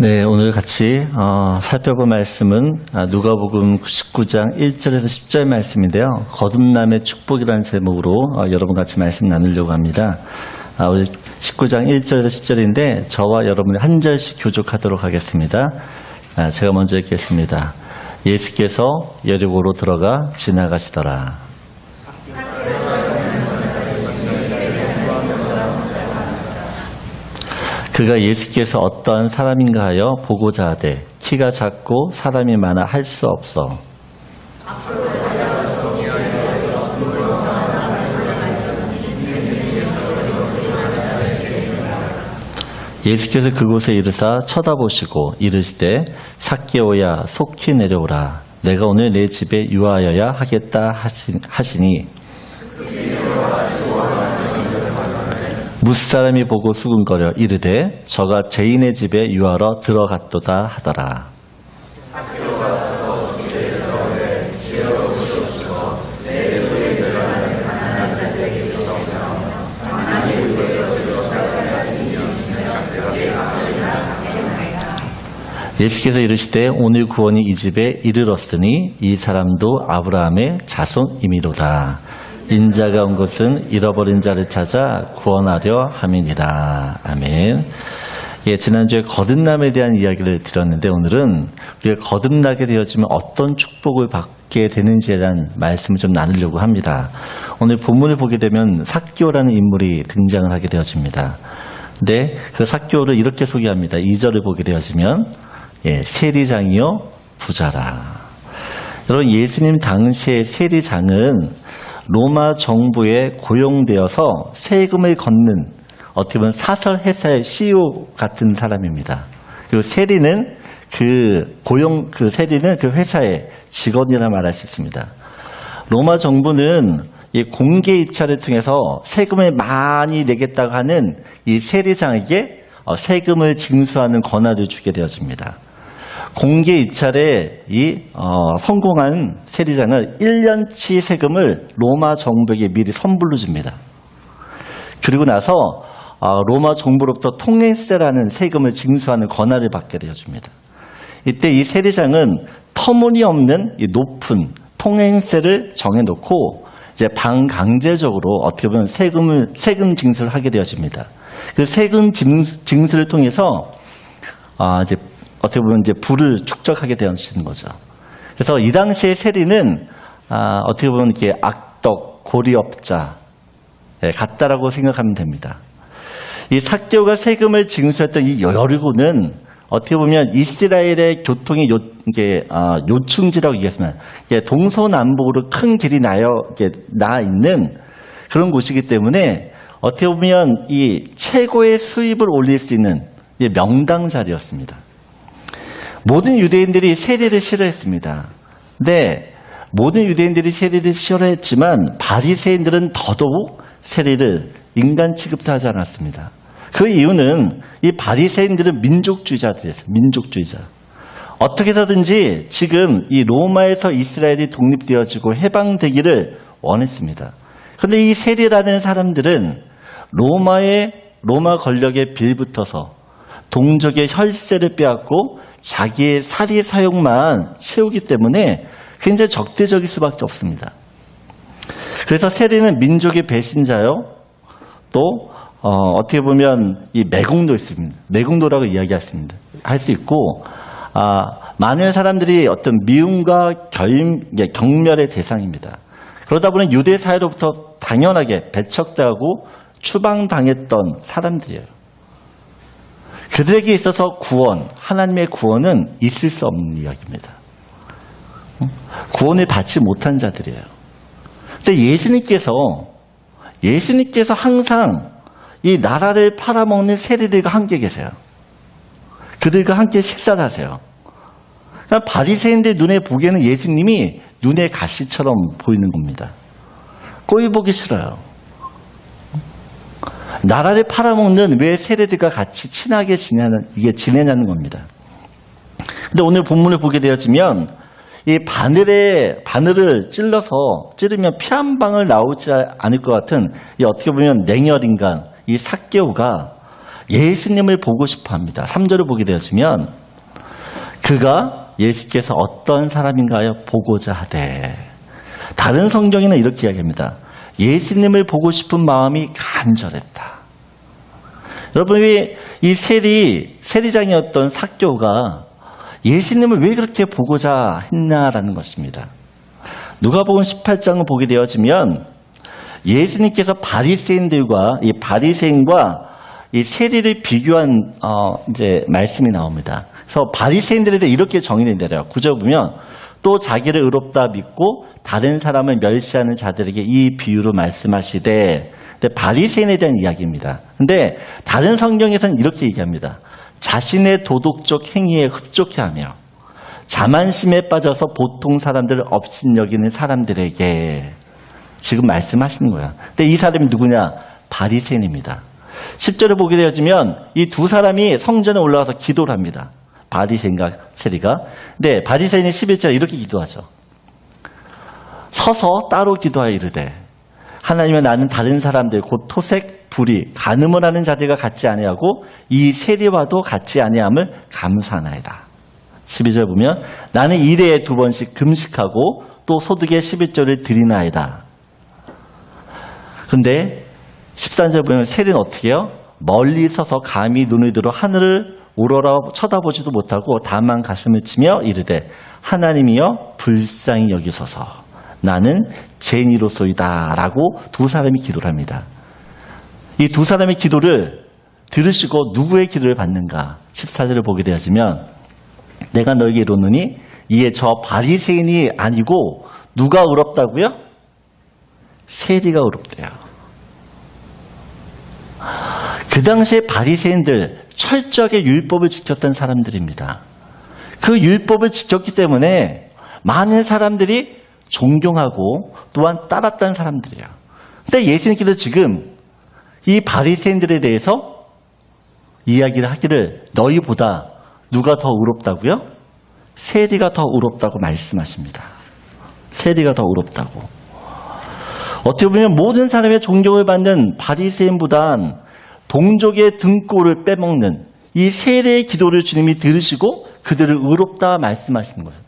네, 오늘 같이 살펴볼 말씀은 누가복음 19장 1절에서 10절 말씀인데요. 거듭남의 축복이라는 제목으로 여러분 같이 말씀 나누려고 합니다. 우리 19장 1절에서 10절인데 저와 여러분이 한 절씩 교족하도록 하겠습니다. 제가 먼저 읽겠습니다. 예수께서 여리고로 들어가 지나가시더라. 그가 예수께서 어떠한 사람인가 하여 보고자 하되 키가 작고 사람이 많아 할 수 없어. 예수께서 그곳에 이르사 쳐다보시고 이르시되 삭개오야 속히 내려오라. 내가 오늘 내 집에 유하여야 하겠다 하시니 무사람이 보고 수군거려 이르되 저가 죄인의 집에 유하러 들어갔도다 하더라. 예수께서 이르시되 오늘 구원이 이 집에 이르렀으니 이 사람도 아브라함의 자손이미로다. 인자가 온 것은 잃어버린 자를 찾아 구원하려 함이니라. 아멘. 예, 지난주에 거듭남에 대한 이야기를 드렸는데 오늘은 우리가 거듭나게 되어지면 어떤 축복을 받게 되는지에 대한 말씀을 좀 나누려고 합니다. 오늘 본문을 보게 되면 삭개오라는 인물이 등장을 하게 되어집니다. 근데 그 삭개오를 이렇게 소개합니다. 2절을 보게 되어지면 세리장이요 부자라. 여러분, 예수님 당시의 세리장은 로마 정부에 고용되어서 세금을 걷는 어떻게 보면 사설 회사의 CEO 같은 사람입니다. 그리고 세리는 그 세리는 그 회사의 직원이라 말할 수 있습니다. 로마 정부는 이 공개 입찰을 통해서 세금을 많이 내겠다고 하는 이 세리장에게 세금을 징수하는 권한을 주게 되어집니다. 공개 입찰에 성공한 세리장은 1년치 세금을 로마 정부에게 미리 선불로 줍니다. 그리고 나서 로마 정부로부터 통행세라는 세금을 징수하는 권한을 받게 되어줍니다. 이때 이 세리장은 터무니없는 이 높은 통행세를 정해놓고 이제 반강제적으로 어떻게 보면 세금 징수를 하게 되어집니다. 그 세금 징수를 통해서 이제 어떻게 보면 이제 부를 축적하게 되어지는 거죠. 그래서 이 당시의 세리는 어떻게 보면 이렇게 악덕, 고리업자 같다라고 생각하면 됩니다. 이 삭개오가 세금을 징수했던 이 여리고는 어떻게 보면 이스라엘의 교통의 요충지라고 얘기했으면 동서남북으로 큰 길이 나 있는 그런 곳이기 때문에 어떻게 보면 이 최고의 수입을 올릴 수 있는 명당 자리였습니다. 모든 유대인들이 세리를 싫어했습니다. 근데 모든 유대인들이 세리를 싫어했지만 바리새인들은 더더욱 세리를 인간 취급도 하지 않았습니다. 그 이유는 이 바리새인들은 민족주의자들이었어요. 민족주의자. 어떻게 해서든지 지금 이 로마에서 이스라엘이 독립되어지고 해방되기를 원했습니다. 그런데 이 세리라는 사람들은 로마 권력에 빌붙어서 동족의 혈세를 빼앗고 자기의 사리 사욕만 채우기 때문에 굉장히 적대적일 수밖에 없습니다. 그래서 세리는 민족의 배신자요. 또 어떻게 보면 이 매국노 있습니다. 매국노라고 할 수 있고 많은 사람들이 어떤 미움과 경멸의 대상입니다. 그러다 보니 유대 사회로부터 당연하게 배척당하고 추방당했던 사람들이에요. 그들에게 있어서 하나님의 구원은 있을 수 없는 이야기입니다. 구원을 받지 못한 자들이에요. 근데 예수님께서 항상 이 나라를 팔아먹는 세리들과 함께 계세요. 그들과 함께 식사를 하세요. 그러니까 바리새인들 눈에 보기에는 예수님이 눈의 가시처럼 보이는 겁니다. 꼴 보기 싫어요. 나라를 팔아먹는 왜 세리들과 같이 친하게 지내냐는 겁니다. 근데 오늘 본문을 보게 되어지면 이 바늘을 찌르면 피 한 방울 나오지 않을 것 같은 어떻게 보면 냉혈인간 이 삭개오가 예수님을 보고 싶어 합니다. 3절을 보게 되어지면 그가 예수께서 어떤 사람인가요? 보고자 하되. 다른 성경에는 이렇게 이야기합니다. 예수님을 보고 싶은 마음이 간절했다. 여러분이 이 세리장이었던 삭개오가 예수님을 왜 그렇게 보고자 했냐라는 것입니다. 누가복음 18장을 보게 되어지면 예수님께서 바리새인과 이 세리를 비교한 이제 말씀이 나옵니다. 그래서 바리새인들에 대해 이렇게 정의를 내려요. 9절 보면 또 자기를 의롭다 믿고 다른 사람을 멸시하는 자들에게 이 비유로 말씀하시되, 근데 바리새인에 대한 이야기입니다. 근데 다른 성경에서는 이렇게 얘기합니다. 자신의 도덕적 행위에 흡족해하며 자만심에 빠져서 보통 사람들을 업신여기는 사람들에게 지금 말씀하시는 거야. 근데 이 사람이 누구냐? 바리새인입니다. 10절을 보게 되어지면 이 두 사람이 성전에 올라가서 기도를 합니다. 바리새인과 세리가. 근데 바리새인이 11절에 이렇게 기도하죠. 서서 따로 기도하여 이르되 하나님은 나는 다른 사람들 곧 토색, 불의, 간음을 하는 자들과 같지 아니하고 이 세리와도 같지 아니함을 감사하나이다. 12절 보면 나는 일회에 2번씩 금식하고 또 소득의 11조를 드리나이다. 근데 13절 보면 세리는 어떻게 해요? 멀리 서서 감히 눈을 들어 하늘을 우러러 쳐다보지도 못하고 다만 가슴을 치며 이르되 하나님이여 불쌍히 여기소서 나는 죄인이로소이다 라고 두 사람이 기도를 합니다. 이 두 사람의 기도를 들으시고 누구의 기도를 받는가? 14절을 보게 되어지면 내가 너에게 이르노니 이에 저 바리새인이 아니고 누가 의롭다고요? 세리가 의롭대요. 그 당시에 바리새인들 철저하게 율법을 지켰던 사람들입니다. 그 율법을 지켰기 때문에 많은 사람들이 존경하고 또한 따랐던 사람들이에요. 근데 예수님께서 지금 이 바리새인들에 대해서 이야기를 하기를 너희보다 누가 더 의롭다고요? 세리가 더 의롭다고 말씀하십니다. 세리가 더 의롭다고. 어떻게 보면 모든 사람의 존경을 받는 바리새인보단 동족의 등골을 빼먹는 이 세리의 기도를 주님이 들으시고 그들을 의롭다 말씀하시는 거예요.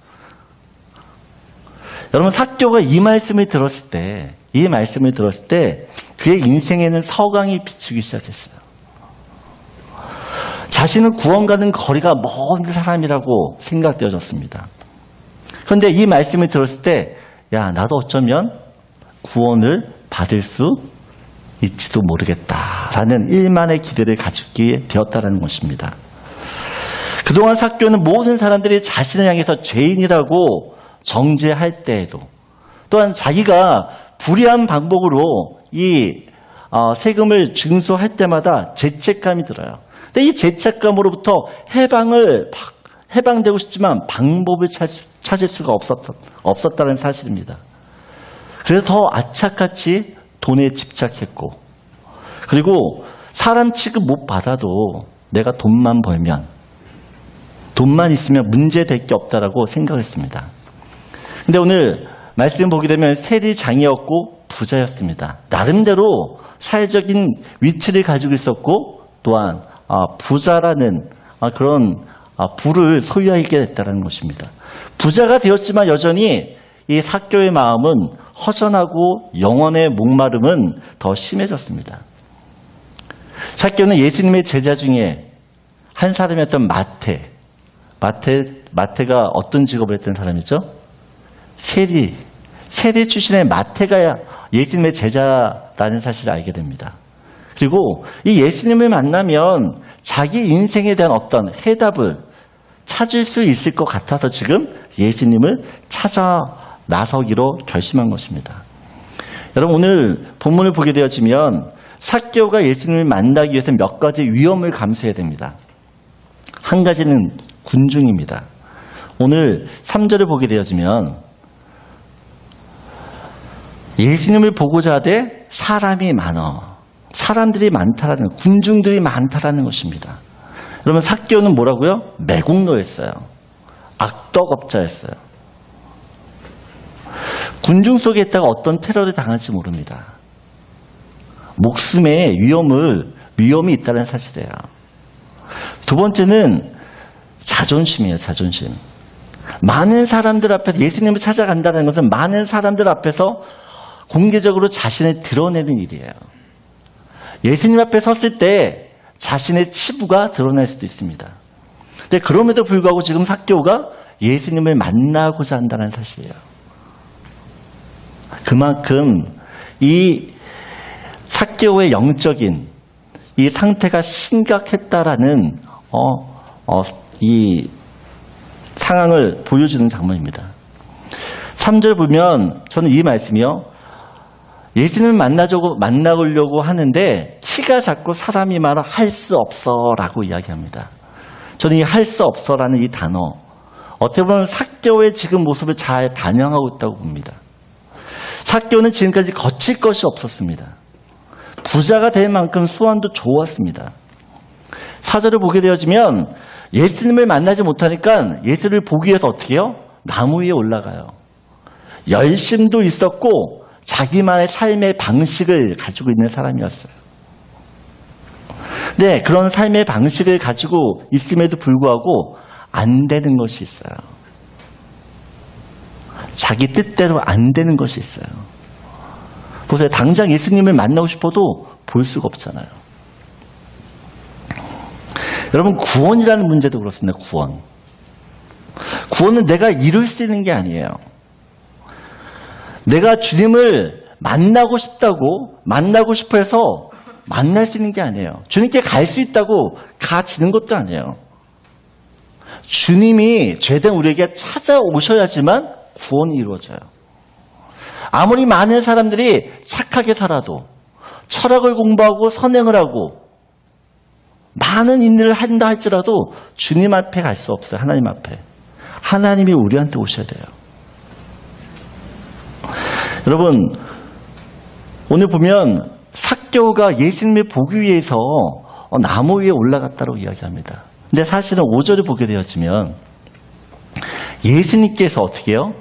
여러분 삭개오가 이 말씀을 들었을 때 그의 인생에는 서광이 비추기 시작했어요. 자신은 구원과는 거리가 먼 사람이라고 생각되어졌습니다. 그런데 이 말씀을 들었을 때 야 나도 어쩌면 구원을 받을 수 있지도 모르겠다라는 일만의 기대를 가지게 되었다는 것입니다. 그동안 삭개오는 모든 사람들이 자신을 향해서 죄인이라고 정죄할 때에도 또한 자기가 불의한 방법으로 이 세금을 징수할 때마다 죄책감이 들어요. 근데 이 죄책감으로부터 해방되고 싶지만 방법을 찾을 수가 없었다는 사실입니다. 그래서 더 악착같이 돈에 집착했고 그리고 사람 취급 못 받아도 내가 돈만 있으면 문제될 게 없다라고 생각했습니다. 근데 오늘 말씀 보게 되면 세리장이었고 부자였습니다. 나름대로 사회적인 위치를 가지고 있었고 또한 부자라는 그런 부를 소유하게 됐다는 것입니다. 부자가 되었지만 여전히 이 삭개오의 마음은 허전하고 영혼의 목마름은 더 심해졌습니다. 삭개오는 예수님의 제자 중에 한 사람이었던 마태가 어떤 직업을 했던 사람이죠? 세리 출신의 마태가 예수님의 제자라는 사실을 알게 됩니다. 그리고 이 예수님을 만나면 자기 인생에 대한 어떤 해답을 찾을 수 있을 것 같아서 지금 예수님을 찾아 나서기로 결심한 것입니다. 여러분 오늘 본문을 보게 되어지면 삭개오가 예수님을 만나기 위해서 몇 가지 위험을 감수해야 됩니다. 한 가지는 군중입니다. 오늘 3절을 보게 되어지면 예수님을 보고자 하되 사람들이 많다라는 군중들이 많다라는 것입니다. 여러분 삭개오는 뭐라고요? 매국노였어요. 악덕업자였어요. 군중 속에 있다가 어떤 테러를 당할지 모릅니다. 목숨의 위험을 위험이 있다는 사실이에요. 두 번째는 자존심이에요. 자존심. 많은 사람들 앞에서 예수님을 찾아간다는 것은 많은 사람들 앞에서 공개적으로 자신을 드러내는 일이에요. 예수님 앞에 섰을 때 자신의 치부가 드러날 수도 있습니다. 근데 그럼에도 불구하고 지금 삭개오가 예수님을 만나고자 한다는 사실이에요. 그만큼 이 삭개오의 영적인 이 상태가 심각했다라는 이 상황을 보여주는 장면입니다. 3절 보면 저는 이 말씀이요. 예수님을 만나려고 하는데 키가 작고 사람이 많아 할 수 없어라고 이야기합니다. 저는 이 할 수 없어라는 이 단어 어떻게 보면 삭개오의 지금 모습을 잘 반영하고 있다고 봅니다. 삭개오는 지금까지 거칠 것이 없었습니다. 부자가 될 만큼 수완도 좋았습니다. 4절을 보게 되어지면 예수님을 만나지 못하니까 예수를 보기 위해서 어떻게 해요? 나무 위에 올라가요. 열심도 있었고 자기만의 삶의 방식을 가지고 있는 사람이었어요. 네, 그런 삶의 방식을 가지고 있음에도 불구하고 안 되는 것이 있어요. 자기 뜻대로 안 되는 것이 있어요. 보세요. 당장 예수님을 만나고 싶어도 볼 수가 없잖아요. 여러분, 구원이라는 문제도 그렇습니다. 구원은 내가 이룰 수 있는 게 아니에요. 내가 주님을 만나고 싶어 해서 만날 수 있는 게 아니에요. 주님께 갈 수 있다고 가지는 것도 아니에요. 주님이 죄된 우리에게 찾아오셔야지만 구원이 이루어져요. 아무리 많은 사람들이 착하게 살아도 철학을 공부하고 선행을 하고 많은 일을 한다 할지라도 주님 앞에 갈 수 없어요. 하나님 앞에. 하나님이 우리한테 오셔야 돼요. 여러분, 오늘 보면 삭개오가 예수님을 보기 위해서 나무 위에 올라갔다고 이야기합니다. 근데 사실은 5절을 보게 되어지면 예수님께서 어떻게 해요?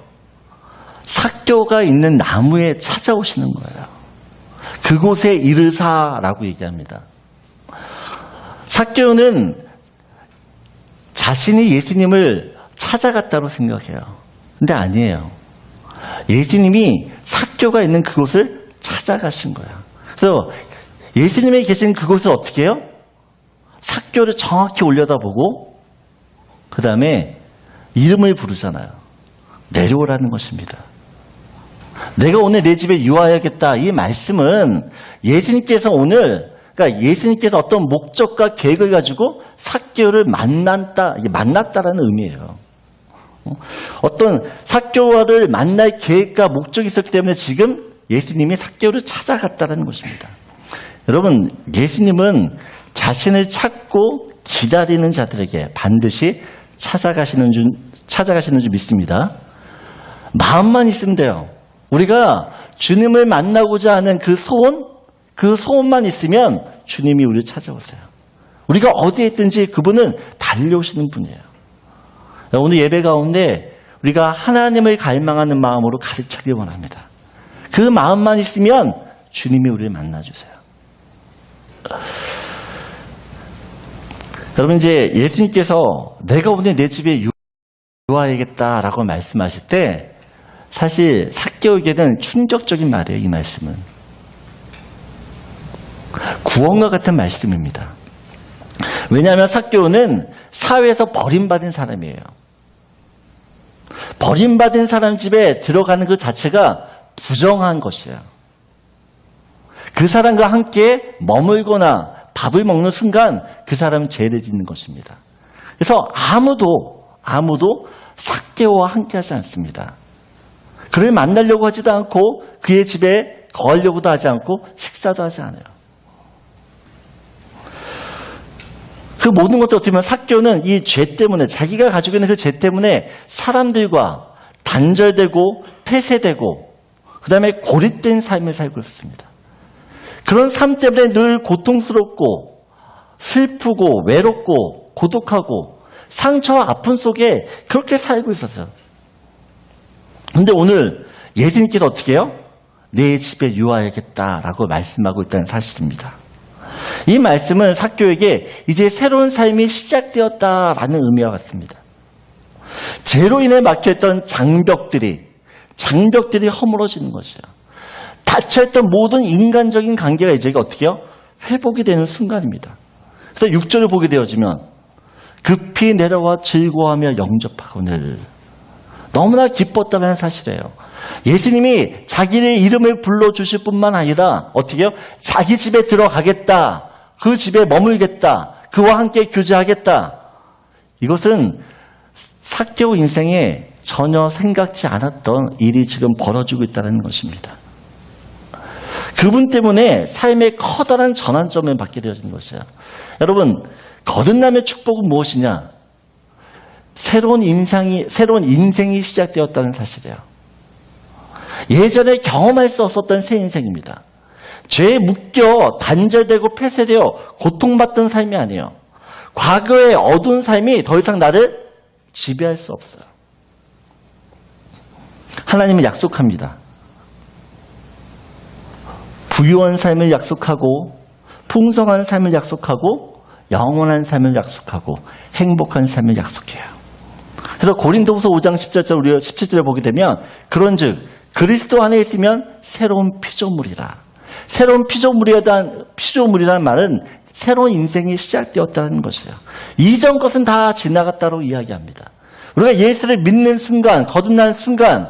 삭개오가 있는 나무에 찾아오시는 거예요. 그곳에 이르사라고 얘기합니다. 삭개오는 자신이 예수님을 찾아갔다고 생각해요. 근데 아니에요. 예수님이 삭개오가 있는 그곳을 찾아가신 거예요. 그래서 예수님이 계신 그곳을 어떻게 해요? 삭개오를 정확히 올려다보고 그 다음에 이름을 부르잖아요. 내려오라는 것입니다. 내가 오늘 내 집에 유하여야겠다. 이 말씀은 예수님께서 어떤 목적과 계획을 가지고 삭개오를 만났다라는 의미예요. 어떤 삭개오를 만날 계획과 목적이 있었기 때문에 지금 예수님이 삭개오를 찾아갔다는 것입니다. 여러분, 예수님은 자신을 찾고 기다리는 자들에게 반드시 찾아가시는 줄 믿습니다. 마음만 있으면 돼요. 우리가 주님을 만나고자 하는 그 소원만 있으면 주님이 우리를 찾아오세요. 우리가 어디에 있든지 그분은 달려오시는 분이에요. 오늘 예배 가운데 우리가 하나님을 갈망하는 마음으로 가득 차길 원합니다. 그 마음만 있으면 주님이 우리를 만나주세요. 여러분, 이제 예수님께서 내가 오늘 내 집에 유하야겠다라고 말씀하실 때 사실 삭개오에게는 충격적인 말이에요. 이 말씀은 구원과 같은 말씀입니다. 왜냐하면 삭개오는 사회에서 버림받은 사람이에요. 버림받은 사람 집에 들어가는 그 자체가 부정한 것이에요. 그 사람과 함께 머물거나 밥을 먹는 순간 그 사람은 죄를 짓는 것입니다. 그래서 아무도 삭개오와 함께하지 않습니다. 그를 만나려고 하지도 않고 그의 집에 거하려고도 하지 않고 식사도 하지 않아요. 그 모든 것도 어떻게 보면 삭개오는 이 죄 때문에, 자기가 가지고 있는 그 죄 때문에 사람들과 단절되고 폐쇄되고 그 다음에 고립된 삶을 살고 있습니다. 그런 삶 때문에 늘 고통스럽고 슬프고 외롭고 고독하고 상처와 아픔 속에 그렇게 살고 있었어요. 그런데 오늘 예수님께서 어떻게 해요? 내 집에 유하야겠다라고 말씀하고 있다는 사실입니다. 이 말씀은 삭개오에게 이제 새로운 삶이 시작되었다라는 의미와 같습니다. 죄로 인해 막혀있던 장벽들이 허물어지는 것이에요. 닫혀있던 모든 인간적인 관계가 이제 어떻게 해요? 회복이 되는 순간입니다. 그래서 6절을 보게 되어지면 급히 내려와 즐거워하며 영접하거늘. 너무나 기뻤다는 사실이에요. 예수님이 자기의 이름을 불러주실 뿐만 아니라 어떻게 해요? 자기 집에 들어가겠다. 그 집에 머물겠다. 그와 함께 교제하겠다. 이것은 삭개오 인생에 전혀 생각지 않았던 일이 지금 벌어지고 있다는 것입니다. 그분 때문에 삶의 커다란 전환점을 받게 되어지는 것이에요. 여러분, 거듭남의 축복은 무엇이냐? 새로운 인생이 시작되었다는 사실이에요. 예전에 경험할 수 없었던 새 인생입니다. 죄에 묶여 단절되고 폐쇄되어 고통받던 삶이 아니에요. 과거의 어두운 삶이 더 이상 나를 지배할 수 없어요. 하나님은 약속합니다. 부유한 삶을 약속하고 풍성한 삶을 약속하고 영원한 삶을 약속하고 행복한 삶을 약속해요. 그래서 고린도후서 5장 10절 우리가 17절에 보게 되면 그런즉 그리스도 안에 있으면 새로운 피조물이라. 새로운 피조물이라는 말은 새로운 인생이 시작되었다는 것이에요. 이전 것은 다 지나갔다고 이야기합니다. 우리가 예수를 믿는 순간, 거듭나는 순간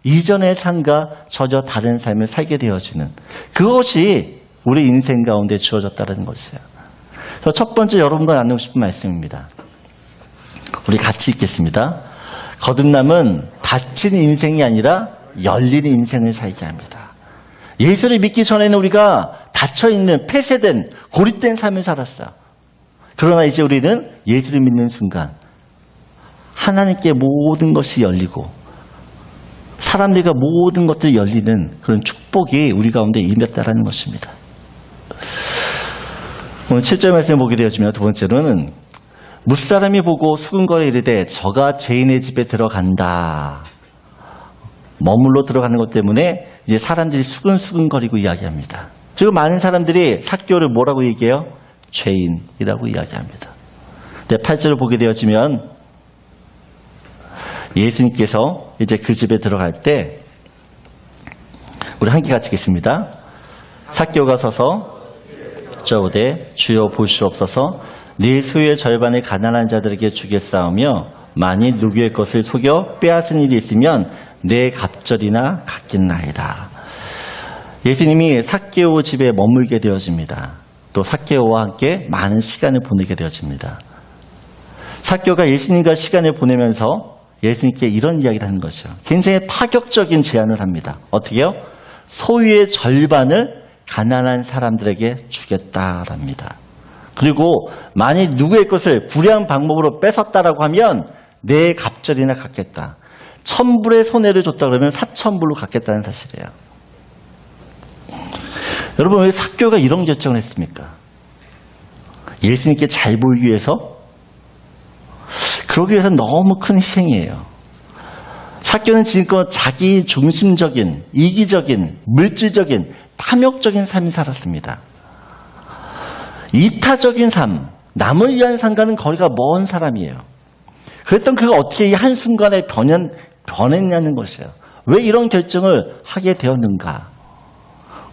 이전의 삶과 전혀 다른 삶을 살게 되어지는 그것이 우리 인생 가운데 주어졌다는 것이에요. 그래서 첫 번째 여러분과 나누고 싶은 말씀입니다. 우리 같이 읽겠습니다. 거듭남은 닫힌 인생이 아니라 열린 인생을 살게 합니다. 예수를 믿기 전에는 우리가 닫혀있는 폐쇄된 고립된 삶을 살았어요. 그러나 이제 우리는 예수를 믿는 순간 하나님께 모든 것이 열리고 사람들과 모든 것들이 열리는 그런 축복이 우리 가운데 임했다라는 것입니다. 오늘 7절 말씀을 보게 되어지면 두 번째로는 무사람이 보고 수근거려 이르되 저가 죄인의 집에 들어간다. 머물러 들어가는 것 때문에 이제 사람들이 수근수근거리고 이야기합니다. 그리고 많은 사람들이 삭개오를 뭐라고 얘기해요? 죄인이라고 이야기합니다. 8절을 보게 되어지면 예수님께서 이제 그 집에 들어갈 때 우리 함께 같이 읽겠습니다. 삭개오가 서서 여쭤오되 주여 보시옵소서 네 소유의 절반을 가난한 자들에게 주겠사오며 만일 누구의 것을 속여 빼앗은 일이 있으면 내 갑절이나 갚겠나이다. 예수님이 삭개오 집에 머물게 되어집니다. 또 삭개오와 함께 많은 시간을 보내게 되어집니다. 삭개오가 예수님과 시간을 보내면서 예수님께 이런 이야기를 하는 것이죠. 굉장히 파격적인 제안을 합니다. 어떻게요? 소유의 절반을 가난한 사람들에게 주겠다랍니다. 그리고 만일 누구의 것을 불의한 방법으로 뺏었다라고 하면 내 갑절이나 갚겠다. 1000불의 손해를 줬다 그러면 4000불로 갚겠다는 사실이에요. 여러분, 왜 삭개오가 이런 결정을 했습니까? 예수님께 잘 보이기 위해서? 그러기 위해서 너무 큰 희생이에요. 삭개오는 지금껏 자기 중심적인, 이기적인, 물질적인, 탐욕적인 삶을 살았습니다. 이타적인 삶, 남을 위한 삶과는 거리가 먼 사람이에요. 그랬던 그가 어떻게 이 한순간에 변했냐는 것이에요. 왜 이런 결정을 하게 되었는가?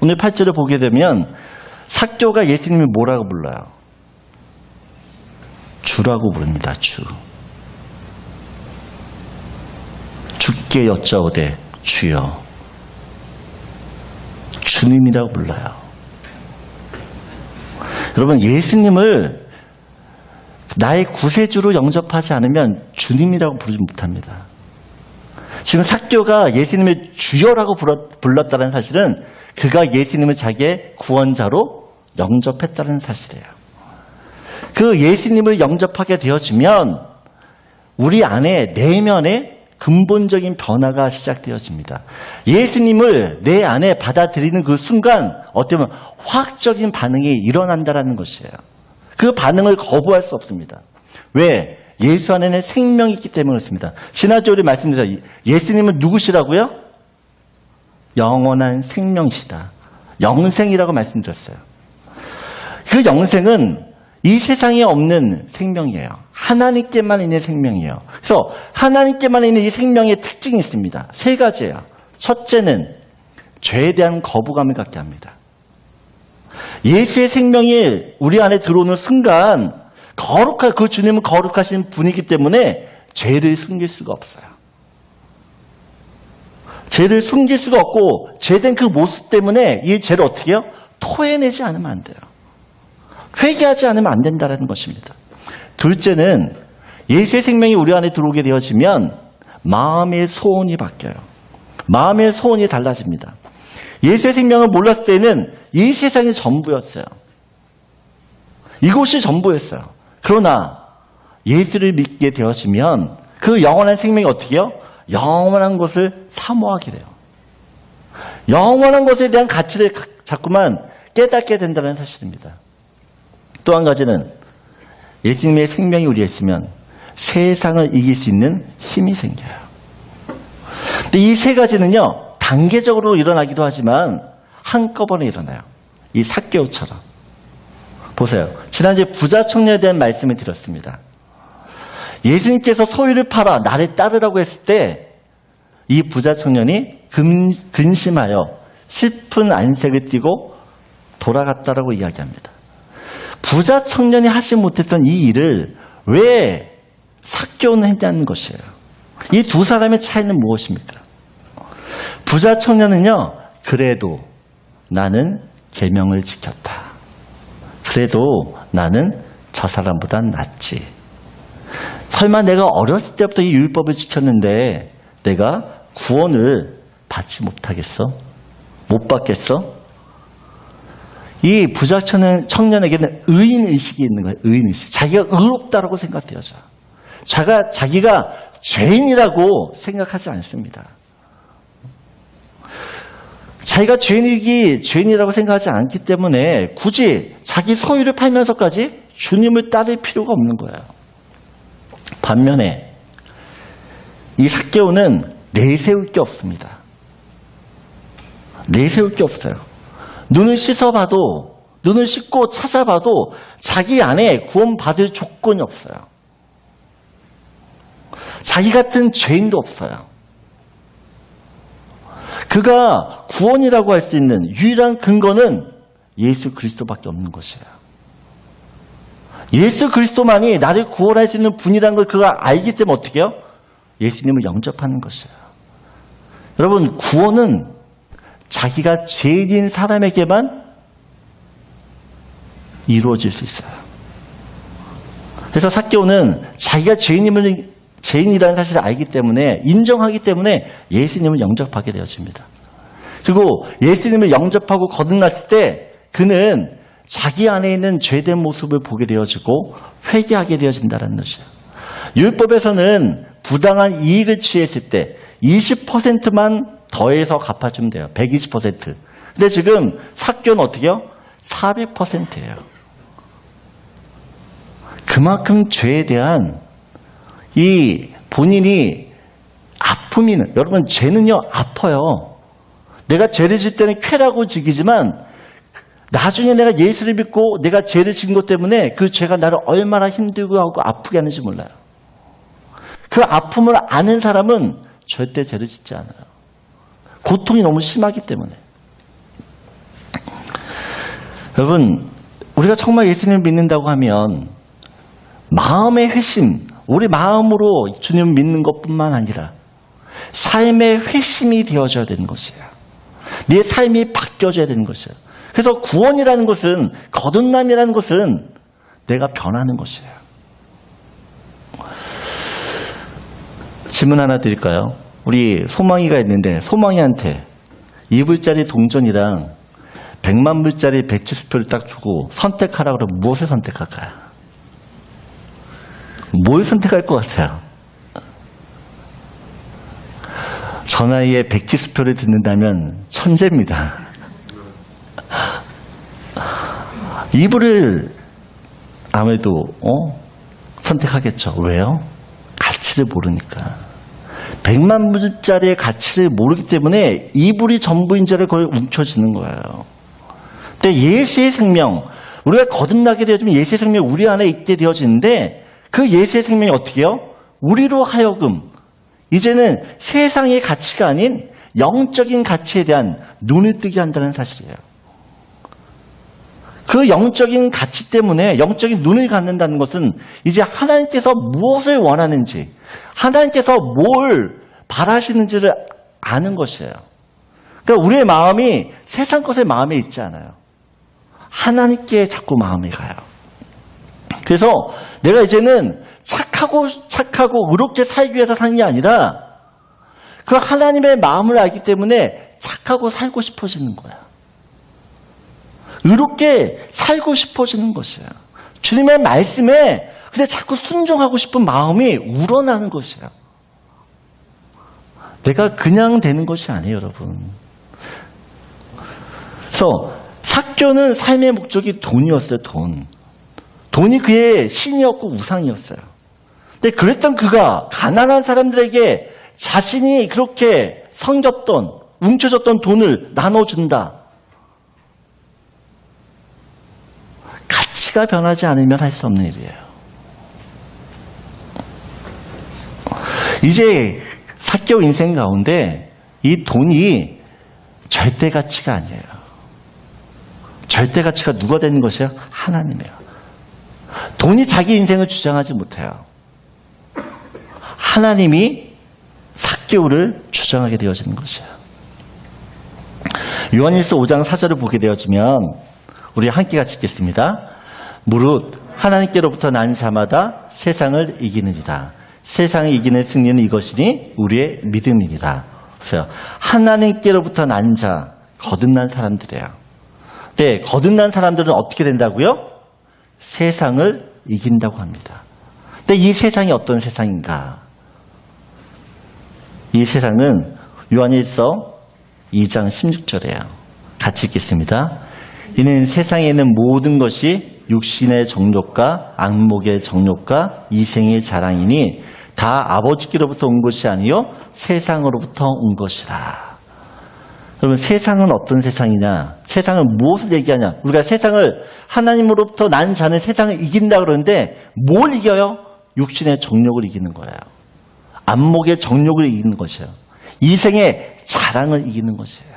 오늘 8절을 보게 되면 삭개오가 예수님을 뭐라고 불러요? 주라고 부릅니다. 주. 주께 여짜오되 주여. 주님이라고 불러요. 여러분, 예수님을 나의 구세주로 영접하지 않으면 주님이라고 부르지 못합니다. 지금 삭개오가 예수님을 주여라고 불렀다는 사실은 그가 예수님을 자기의 구원자로 영접했다는 사실이에요. 그 예수님을 영접하게 되어지면 우리 안에 내면에 근본적인 변화가 시작되어집니다. 예수님을 내 안에 받아들이는 그 순간 어떻게 보면 화학적인 반응이 일어난다는 것이에요. 그 반응을 거부할 수 없습니다. 왜? 예수 안에는 생명이 있기 때문에 그렇습니다. 지난주에 우리 말씀드렸죠. 예수님은 누구시라고요? 영원한 생명이시다. 영생이라고 말씀드렸어요. 그 영생은 이 세상에 없는 생명이에요. 하나님께만 있는 생명이에요. 그래서 하나님께만 있는 이 생명의 특징이 있습니다. 세 가지예요. 첫째는 죄에 대한 거부감을 갖게 합니다. 예수의 생명이 우리 안에 들어오는 순간 그 주님은 거룩하신 분이기 때문에 죄를 숨길 수가 없어요. 죄를 숨길 수가 없고 죄된 그 모습 때문에 이 죄를 어떻게 해요? 토해내지 않으면 안 돼요. 회개하지 않으면 안 된다는 것입니다. 둘째는 예수의 생명이 우리 안에 들어오게 되어지면 마음의 소원이 바뀌어요. 마음의 소원이 달라집니다. 예수의 생명을 몰랐을 때는 이 세상이 전부였어요. 이곳이 전부였어요. 그러나 예수를 믿게 되어지면 그 영원한 생명이 어떻게 해요? 영원한 것을 사모하게 돼요. 영원한 것에 대한 가치를 자꾸만 깨닫게 된다는 사실입니다. 또 한 가지는 예수님의 생명이 우리에 있으면 세상을 이길 수 있는 힘이 생겨요. 근데 이 세 가지는요, 단계적으로 일어나기도 하지만 한꺼번에 일어나요. 이 삭개오처럼. 보세요. 지난주에 부자 청년에 대한 말씀을 드렸습니다. 예수님께서 소유를 팔아 나를 따르라고 했을 때 이 부자 청년이 근심하여 슬픈 안색을 띠고 돌아갔다라고 이야기합니다. 부자 청년이 하지 못했던 이 일을 왜 삭개오는 했냐는 것이에요. 이 두 사람의 차이는 무엇입니까? 부자 청년은요, 그래도 나는 계명을 지켰다. 그래도 나는 저 사람보단 낫지. 설마 내가 어렸을 때부터 이 율법을 지켰는데 내가 구원을 받지 못하겠어? 못 받겠어? 이 부자 청년에게는 의인의식이 있는 거예요. 의인의식. 자기가 의롭다라고 생각되어져. 자기가 죄인이라고 생각하지 않습니다. 자기가 죄인이라고 생각하지 않기 때문에 굳이 자기 소유를 팔면서까지 주님을 따를 필요가 없는 거예요. 반면에 이 삭개오는 내세울 게 없습니다. 내세울 게 없어요. 눈을 씻고 찾아봐도 자기 안에 구원받을 조건이 없어요. 자기 같은 죄인도 없어요. 그가 구원이라고 할 수 있는 유일한 근거는 예수 그리스도밖에 없는 것이에요. 예수 그리스도만이 나를 구원할 수 있는 분이라는 걸 그가 알기 때문에 어떻게 해요? 예수님을 영접하는 것이에요. 여러분, 구원은 자기가 죄인인 사람에게만 이루어질 수 있어요. 그래서 삭개오는 자기가 죄인이라는 사실을 알기 때문에, 인정하기 때문에 예수님을 영접하게 되어집니다. 그리고 예수님을 영접하고 거듭났을 때 그는 자기 안에 있는 죄된 모습을 보게 되어지고 회개하게 되어진다는 것이에요. 율법에서는 부당한 이익을 취했을 때 20%만 더해서 갚아주면 돼요. 120%. 근데 지금 삭개오는 어떻게 해요? 400%예요. 그만큼 죄에 대한 이 본인이 아픔이, 여러분, 죄는요, 아파요. 내가 죄를 질 때는 쾌라고 지기지만 나중에 내가 예수를 믿고 내가 죄를 지은 것 때문에 그 죄가 나를 얼마나 힘들고 하고 아프게 하는지 몰라요. 그 아픔을 아는 사람은 절대 죄를 짓지 않아요. 고통이 너무 심하기 때문에. 여러분, 우리가 정말 예수님을 믿는다고 하면 마음의 회심, 우리 마음으로 주님을 믿는 것뿐만 아니라 삶의 회심이 되어져야 되는 것이에요. 내 삶이 바뀌어져야 되는 것이에요. 그래서 구원이라는 것은, 거듭남이라는 것은 내가 변하는 것이에요. 질문 하나 드릴까요? 우리 소망이가 있는데 소망이한테 2불짜리 동전이랑 100만 불짜리 배치수표를 딱 주고 선택하라고 그러면 무엇을 선택할까요? 뭘 선택할 것 같아요? 저 나이에 백지수표를 듣는다면 천재입니다. 2불을 아무래도 선택하겠죠. 왜요? 가치를 모르니까. 100만 불짜리의 가치를 모르기 때문에 2불이 전부인 자를 거의 움켜쥐는 거예요. 근데 예수의 생명, 우리가 거듭나게 되어지면 예수의 생명이 우리 안에 있게 되어지는데 그 예수의 생명이 어떻게 해요? 우리로 하여금 이제는 세상의 가치가 아닌 영적인 가치에 대한 눈을 뜨게 한다는 사실이에요. 그 영적인 가치 때문에 영적인 눈을 갖는다는 것은 이제 하나님께서 무엇을 원하는지, 하나님께서 뭘 바라시는지를 아는 것이에요. 그러니까 우리의 마음이 세상 것의 마음에 있지 않아요. 하나님께 자꾸 마음이 가요. 그래서 내가 이제는 착하고 의롭게 살기 위해서 사는 게 아니라 그 하나님의 마음을 알기 때문에 착하고 살고 싶어지는 거야. 의롭게 살고 싶어지는 것이에요. 주님의 말씀에 근데 자꾸 순종하고 싶은 마음이 우러나는 것이에요. 내가 그냥 되는 것이 아니에요, 여러분. 그래서 삭개오는 삶의 목적이 돈이었어요, 돈. 돈이 그의 신이었고 우상이었어요. 근데 그랬던 그가 가난한 사람들에게 자신이 그렇게 섬겼던, 뭉쳐졌던 돈을 나눠준다. 가치가 변하지 않으면 할 수 없는 일이에요. 이제 삭개오 인생 가운데 이 돈이 절대 가치가 아니에요. 절대 가치가 누가 되는 것이에요? 하나님이에요. 돈이 자기 인생을 주장하지 못해요. 하나님이 삭개오를 주장하게 되어지는 것이에요. 요한일서 5장 4절을 보게 되어지면 우리 함께 같이 읽겠습니다. 무릇 하나님께로부터 난 자마다 세상을 이기느니라. 세상을 이기는 승리는 이것이니 우리의 믿음이니라. 보세요. 하나님께로부터 난 자, 거듭난 사람들이에요. 네, 거듭난 사람들은 어떻게 된다고요? 세상을 이긴다고 합니다. 근데 이 세상이 어떤 세상인가? 이 세상은 요한일서 2장 16절이에요. 같이 읽겠습니다. 이는 세상에 있는 모든 것이 육신의 정욕과 안목의 정욕과 이생의 자랑이니 다 아버지께로부터 온 것이 아니요 세상으로부터 온 것이라. 여러분, 세상은 어떤 세상이냐? 세상은 무엇을 얘기하냐? 우리가 세상을 하나님으로부터 난 자는 세상을 이긴다 그러는데 뭘 이겨요? 육신의 정욕을 이기는 거예요. 안목의 정욕을 이기는 것이에요. 이생의 자랑을 이기는 것이에요.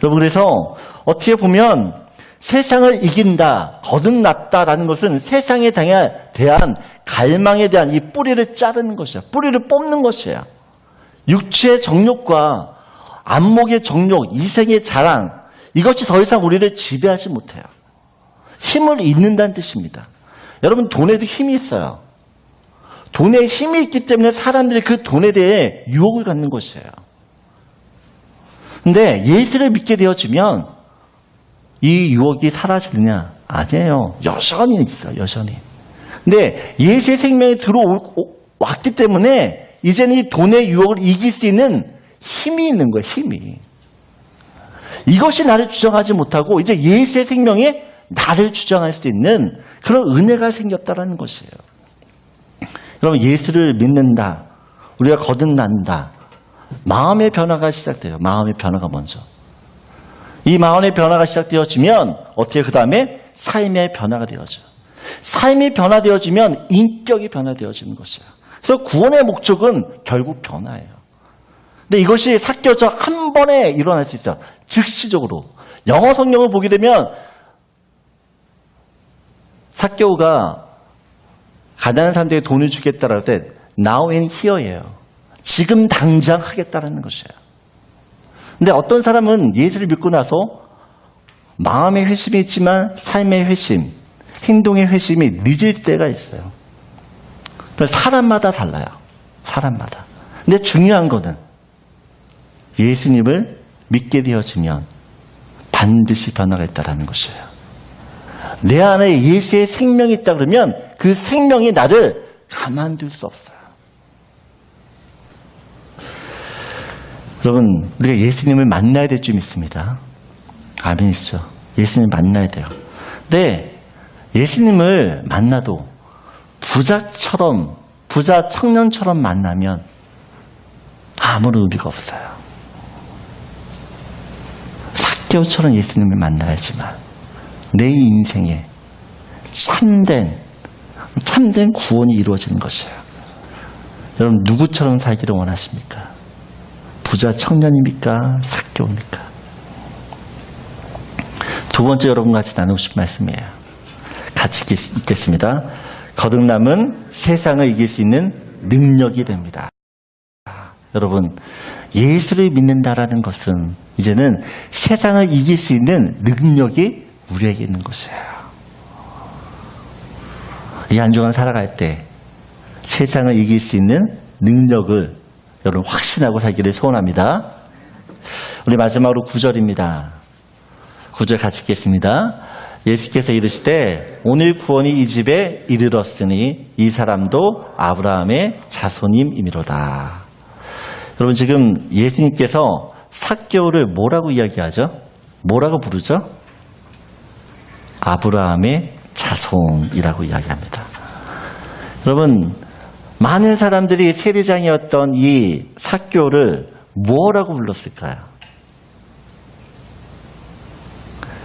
여러분, 그래서 어떻게 보면 세상을 이긴다, 거듭났다라는 것은 세상에 대한 갈망에 대한 이 뿌리를 자르는 것이에요. 뿌리를 뽑는 것이에요. 육체의 정욕과 안목의 정욕, 이생의 자랑, 이것이 더 이상 우리를 지배하지 못해요. 힘을 잃는다는 뜻입니다. 여러분, 돈에도 힘이 있어요. 돈에 힘이 있기 때문에 사람들이 그 돈에 대해 유혹을 갖는 것이에요. 근데 예수를 믿게 되어지면 이 유혹이 사라지느냐? 아니에요. 여전히 있어요. 여전히. 근데 예수의 생명이 들어왔기 때문에 이제는 이 돈의 유혹을 이길 수 있는 힘이 있는 거예요. 힘이. 이것이 나를 주장하지 못하고 이제 예수의 생명이 나를 주장할 수 있는 그런 은혜가 생겼다는 것이에요. 여러분, 예수를 믿는다. 우리가 거듭난다. 마음의 변화가 시작돼요. 마음의 변화가 먼저. 이 마음의 변화가 시작되어지면 어떻게 그 다음에 삶의 변화가 되어져요. 삶이 변화되어지면 인격이 변화되어지는 것이에요. 그래서 구원의 목적은 결국 변화예요. 근데 이것이 삭개오처 한 번에 일어날 수 있어요. 즉시적으로. 영어 성경을 보게 되면 삭개오가 가난한 사람들에게 돈을 주겠다라고 할 때 now and here예요. 지금 당장 하겠다라는 것이에요. 근데 어떤 사람은 예수를 믿고 나서 마음의 회심이 있지만 삶의 회심, 행동의 회심이 늦을 때가 있어요. 사람마다 달라요. 사람마다. 근데 중요한 거는 예수님을 믿게 되어지면 반드시 변화가 있다는 것이에요. 내 안에 예수의 생명이 있다 그러면 그 생명이 나를 가만둘 수 없어요. 여러분, 우리가 예수님을 만나야 될 줄 믿습니다. 아멘이시죠? 예수님을 만나야 돼요. 근데 예수님을 만나도 부자 청년처럼 만나면 아무런 의미가 없어요. 삭개오처럼 예수님을 만나야지만 내 인생에 참된 구원이 이루어지는 것이에요. 여러분 누구처럼 살기를 원하십니까? 부자 청년입니까? 삭개오입니까? 두 번째 여러분과 같이 나누고 싶은 말씀이에요. 같이 읽겠습니다. 거듭남은 세상을 이길 수 있는 능력이 됩니다. 여러분 예수를 믿는다라는 것은 이제는 세상을 이길 수 있는 능력이 우리에게 있는 것이에요. 이 한 주간 살아갈 때 세상을 이길 수 있는 능력을 여러분 확신하고 살기를 소원합니다. 우리 마지막으로 9절입니다. 9절 같이 읽겠습니다. 예수께서 이르시되 오늘 구원이 이 집에 이르렀으니 이 사람도 아브라함의 자손임이로다. 여러분 지금 예수님께서 삭개오를 뭐라고 이야기하죠? 뭐라고 부르죠? 아브라함의 자손이라고 이야기합니다. 여러분 많은 사람들이 세리장이었던 이 삭개오를 뭐라고 불렀을까요?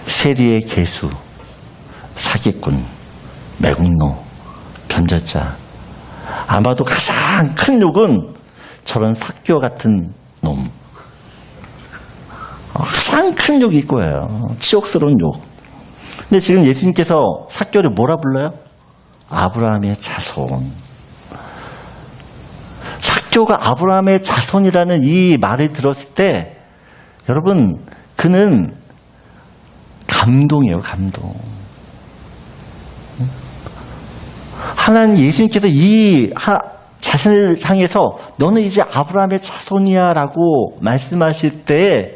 세리의 개수, 사기꾼, 매국노, 변절자. 아마도 가장 큰 욕은 저런 삭개오 같은 놈. 가장 큰 욕일 거예요. 치욕스러운 욕. 근데 지금 예수님께서 삭개오를 뭐라 불러요? 아브라함의 자손. 삭개오가 아브라함의 자손이라는 이 말을 들었을 때 여러분 그는 감동이에요. 감동. 하나님 예수님께서 이 자신을 향해서 너는 이제 아브라함의 자손이야 라고 말씀하실 때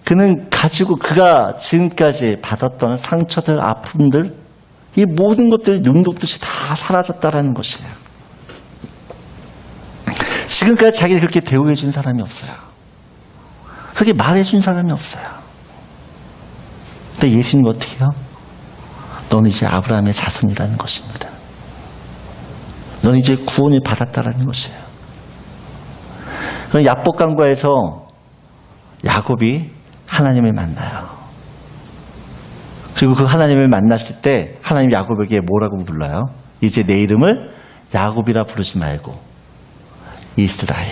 그는 가지고 그가 지금까지 받았던 상처들, 아픔들 이 모든 것들이 눈 녹듯이 다 사라졌다라는 것이에요. 지금까지 자기를 그렇게 대우해 준 사람이 없어요. 그렇게 말해 준 사람이 없어요. 근데 예수님 어떻게 해요? 너는 이제 아브라함의 자손이라는 것입니다. 너는 이제 구원을 받았다라는 것이에요. 그럼 야복강과에서 야곱이 하나님을 만나요. 그리고 그 하나님을 만났을 때 하나님 야곱에게 뭐라고 불러요? 이제 내 이름을 야곱이라 부르지 말고 이스라엘.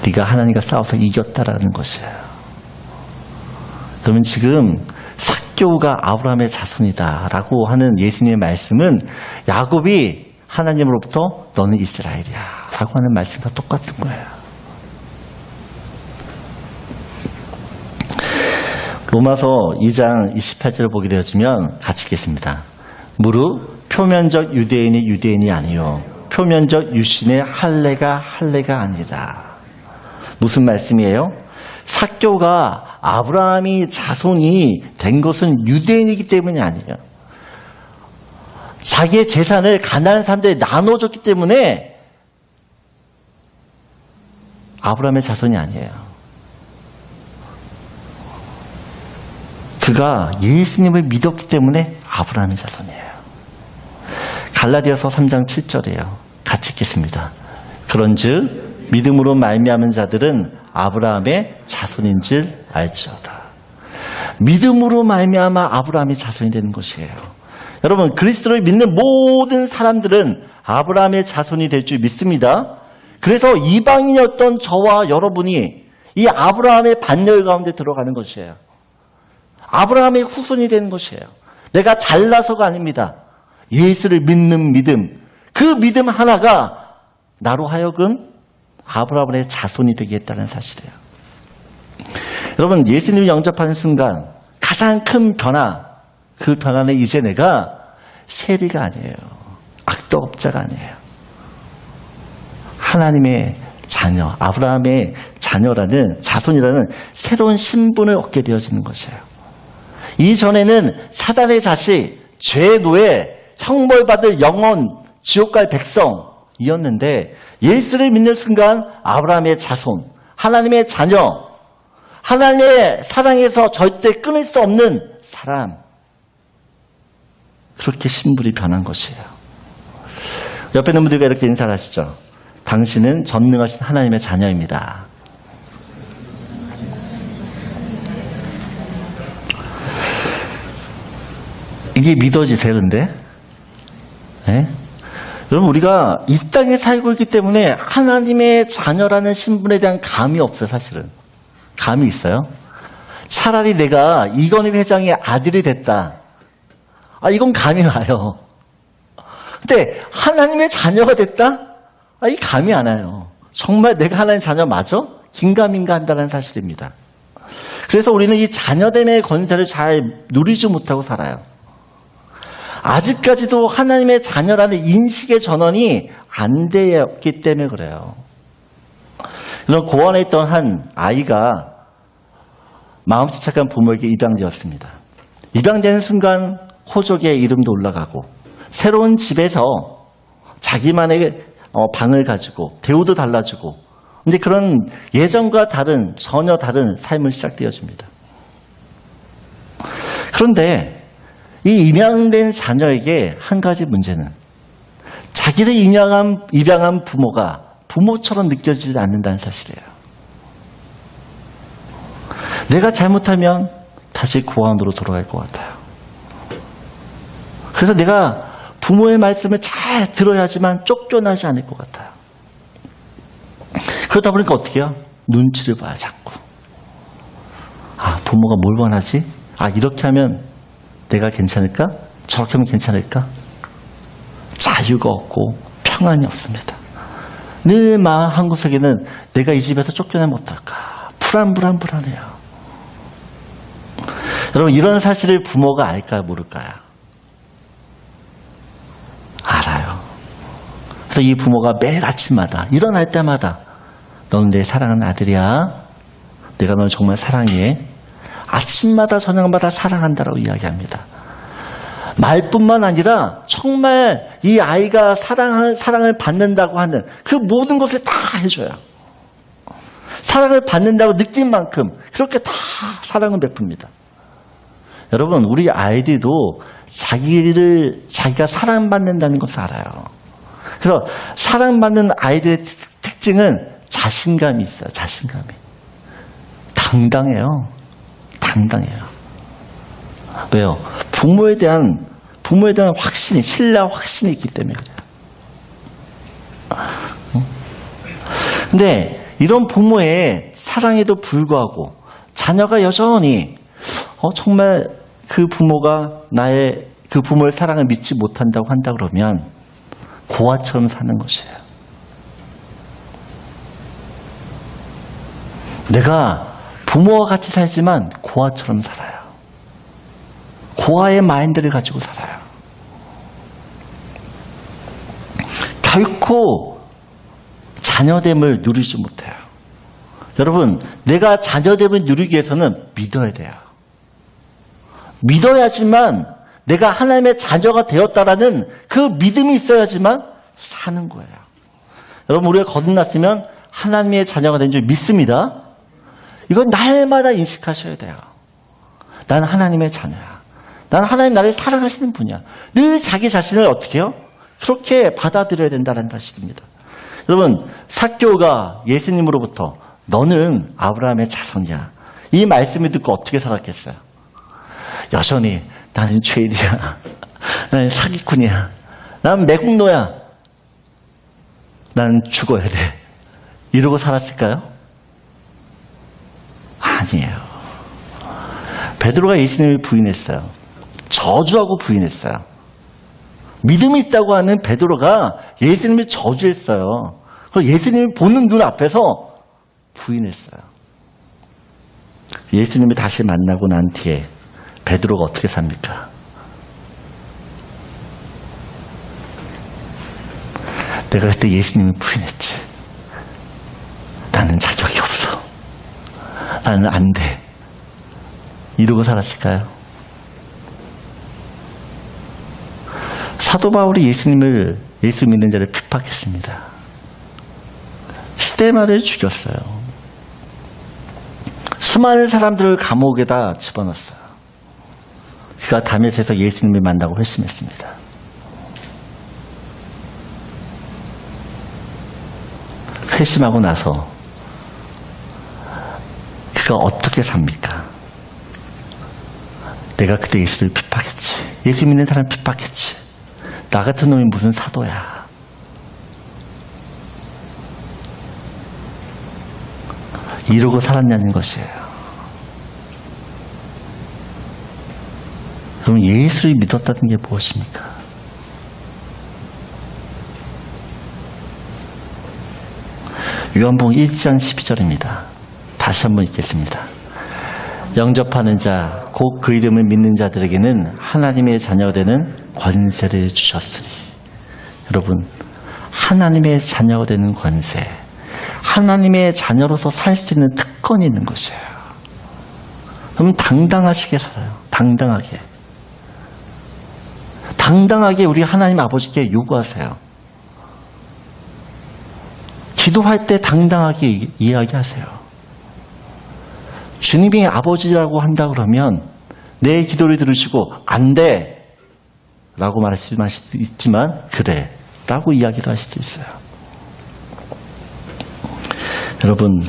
네가 하나님과 싸워서 이겼다라는 것이에요. 그러면 지금 삭개오가 아브라함의 자손이다라고 하는 예수님의 말씀은 야곱이 하나님으로부터 너는 이스라엘이야 라고 하는 말씀과 똑같은 거예요. 로마서 2장 28절을 보게 되어지면 같이 읽겠습니다. 무릇 표면적 유대인이 유대인이 아니요 표면적 유신의 할례가 아니라. 무슨 말씀이에요? 삭개오가 아브라함이 자손이 된 것은 유대인이기 때문이 아니에요. 자기의 재산을 가난한 사람들에 나눠줬기 때문에 아브라함의 자손이 아니에요. 그가 예수님을 믿었기 때문에 아브라함의 자손이에요. 갈라디아서 3장 7절이에요. 같이 읽겠습니다. 그런즉 믿음으로 말미암은 자들은 아브라함의 자손인 줄 알지어다. 믿음으로 말미암아 아브라함이 자손이 되는 것이에요. 여러분 그리스도를 믿는 모든 사람들은 아브라함의 자손이 될 줄 믿습니다. 그래서 이방인이었던 저와 여러분이 이 아브라함의 반열 가운데 들어가는 것이에요. 아브라함의 후손이 되는 것이에요. 내가 잘나서가 아닙니다. 예수를 믿는 믿음, 그 믿음 하나가 나로 하여금 아브라함의 자손이 되게 했다는 사실이에요. 여러분 예수님을 영접하는 순간 가장 큰 변화, 그 변화는 이제 내가 세리가 아니에요. 악도업자가 아니에요. 하나님의 자녀, 아브라함의 자녀라는 자손이라는 새로운 신분을 얻게 되어지는 것이에요. 이전에는 사단의 자식, 죄의 노예, 형벌받을 영원 지옥 갈 백성이었는데 예수를 믿는 순간 아브라함의 자손, 하나님의 자녀, 하나님의 사랑에서 절대 끊을 수 없는 사람, 그렇게 신분이 변한 것이에요. 옆에 있는 분들과 이렇게 인사를 하시죠. 당신은 전능하신 하나님의 자녀입니다. 이게 믿어지세요, 근데? 네? 여러분, 우리가 이 땅에 살고 있기 때문에 하나님의 자녀라는 신분에 대한 감이 없어요, 사실은. 감이 있어요? 차라리 내가 이건희 회장의 아들이 됐다. 이건 감이 와요. 근데 하나님의 자녀가 됐다? 이 감이 안 와요. 정말 내가 하나님의 자녀 맞아? 긴가민가 한다는 사실입니다. 그래서 우리는 이 자녀됨의 권세를 잘 누리지 못하고 살아요. 아직까지도 하나님의 자녀라는 인식의 전환이 안 되었기 때문에 그래요. 이런 고아원에 있던 한 아이가 마음씨 착한 부모에게 입양되었습니다. 입양되는 순간 호적의 이름도 올라가고 새로운 집에서 자기만의 방을 가지고 대우도 달라지고 이제 그런 예전과 다른 전혀 다른 삶을 시작되어집니다. 그런데 이 입양된 자녀에게 한 가지 문제는 자기를 입양한 부모가 부모처럼 느껴지지 않는다는 사실이에요. 내가 잘못하면 다시 고아원으로 돌아갈 것 같아요. 그래서 내가 부모의 말씀을 잘 들어야지만 쫓겨나지 않을 것 같아요. 그러다 보니까 어떻게 해요? 눈치를 봐요, 자꾸. 부모가 뭘 원하지? 이렇게 하면 내가 괜찮을까? 저렇게 하면 괜찮을까? 자유가 없고 평안이 없습니다. 늘 마음 한구석에는 내가 이 집에서 쫓겨나면 어떨까? 불안해요. 여러분, 이런 사실을 부모가 알까요? 모를까요? 알아요. 그래서 이 부모가 매일 아침마다 일어날 때마다 너는 내 사랑하는 아들이야. 내가 널 정말 사랑해. 아침마다 저녁마다 사랑한다라고 이야기합니다. 말뿐만 아니라 정말 이 아이가 사랑을 받는다고 하는 그 모든 것을 다 해줘요. 사랑을 받는다고 느낀 만큼 그렇게 다 사랑을 베풉니다. 여러분, 우리 아이들도 자기가 사랑받는다는 것을 알아요. 그래서 사랑받는 아이들의 특징은 자신감이 있어요. 자신감이. 당당해요. 왜요? 부모에 대한 확신이, 신뢰와 확신이 있기 때문에 그래요. 근데 이런 부모의 사랑에도 불구하고 자녀가 여전히 정말 그 부모가 그 부모의 사랑을 믿지 못한다고 한다 그러면 고아처럼 사는 것이에요. 내가 부모와 같이 살지만 고아처럼 살아요. 고아의 마인드를 가지고 살아요. 결코 자녀됨을 누리지 못해요. 여러분, 내가 자녀됨을 누리기 위해서는 믿어야 돼요. 믿어야지만 내가 하나님의 자녀가 되었다라는 그 믿음이 있어야지만 사는 거예요. 여러분, 우리가 거듭났으면 하나님의 자녀가 된 줄 믿습니다. 이건 날마다 인식하셔야 돼요. 나는 하나님의 자녀야. 나는 하나님 나를 사랑하시는 분이야. 늘 자기 자신을 어떻게 해요? 그렇게 받아들여야 된다는 사실입니다. 여러분, 삭개오가 예수님으로부터 너는 아브라함의 자손이야. 이 말씀을 듣고 어떻게 살았겠어요? 여전히 나는 죄인이야. 나는 사기꾼이야. 나는 매국노야. 나는 죽어야 돼. 이러고 살았을까요? 아니에요. 베드로가 예수님을 부인했어요. 저주하고 부인했어요. 믿음이 있다고 하는 베드로가 예수님을 저주했어요. 예수님을 보는 눈 앞에서 부인했어요. 예수님을 다시 만나고 난 뒤에 베드로가 어떻게 삽니까? 내가 그때 예수님을 부인했지. 나는 자격이 없어. 나는 안 돼. 이러고 살았을까요? 사도 바울이 예수 믿는 자를 핍박했습니다. 스데반을 죽였어요. 수많은 사람들을 감옥에다 집어넣었어요. 그가 다메섹에서 예수님을 만나고 회심했습니다. 회심하고 나서 그가 어떻게 삽니까? 내가 그때 예수를 핍박했지. 예수 믿는 사람 핍박했지. 나 같은 놈이 무슨 사도야. 이러고 살았냐는 것이에요. 그럼 예수를 믿었다는 게 무엇입니까? 요한복음 1장 12절입니다. 다시 한번 읽겠습니다. 영접하는 자, 곧 그 이름을 믿는 자들에게는 하나님의 자녀가 되는 권세를 주셨으리. 여러분, 하나님의 자녀가 되는 권세, 하나님의 자녀로서 살 수 있는 특권이 있는 것이에요. 그럼 당당하시게 살아요. 당당하게. 당당하게 우리 하나님 아버지께 요구하세요. 기도할 때 당당하게 이야기하세요. 주님이 아버지라고 한다 그러면 내 기도를 들으시고 안 돼! 라고 말씀할 수도 있지만 그래! 라고 이야기도 할 수도 있어요. 여러분,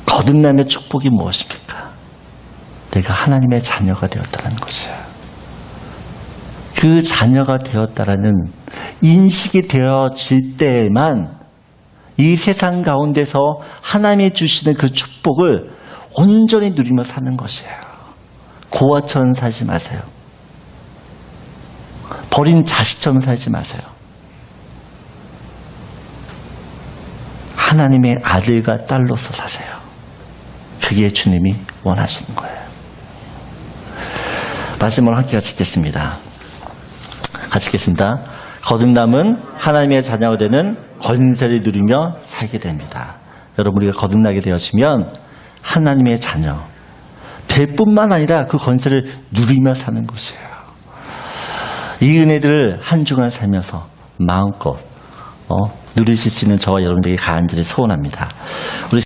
거듭남의 축복이 무엇입니까? 내가 하나님의 자녀가 되었다는 것이에요. 그 자녀가 되었다라는 인식이 되어질 때에만 이 세상 가운데서 하나님이 주시는 그 축복을 온전히 누리며 사는 것이에요. 고아처럼 살지 마세요. 버린 자식처럼 살지 마세요. 하나님의 아들과 딸로서 사세요. 그게 주님이 원하시는 거예요. 마지막으로 함께 같이 읽겠습니다. 같이 읽겠습니다. 거듭남은 하나님의 자녀가 되는 권세를 누리며 살게 됩니다. 여러분, 우리가 거듭나게 되어지면 하나님의 자녀 될 뿐만 아니라 그 권세를 누리며 사는 것이에요. 이 은혜들을 한 주간 살면서 마음껏 누리실 수 있는 저와 여러분들에게 간절히 소원합니다. 우리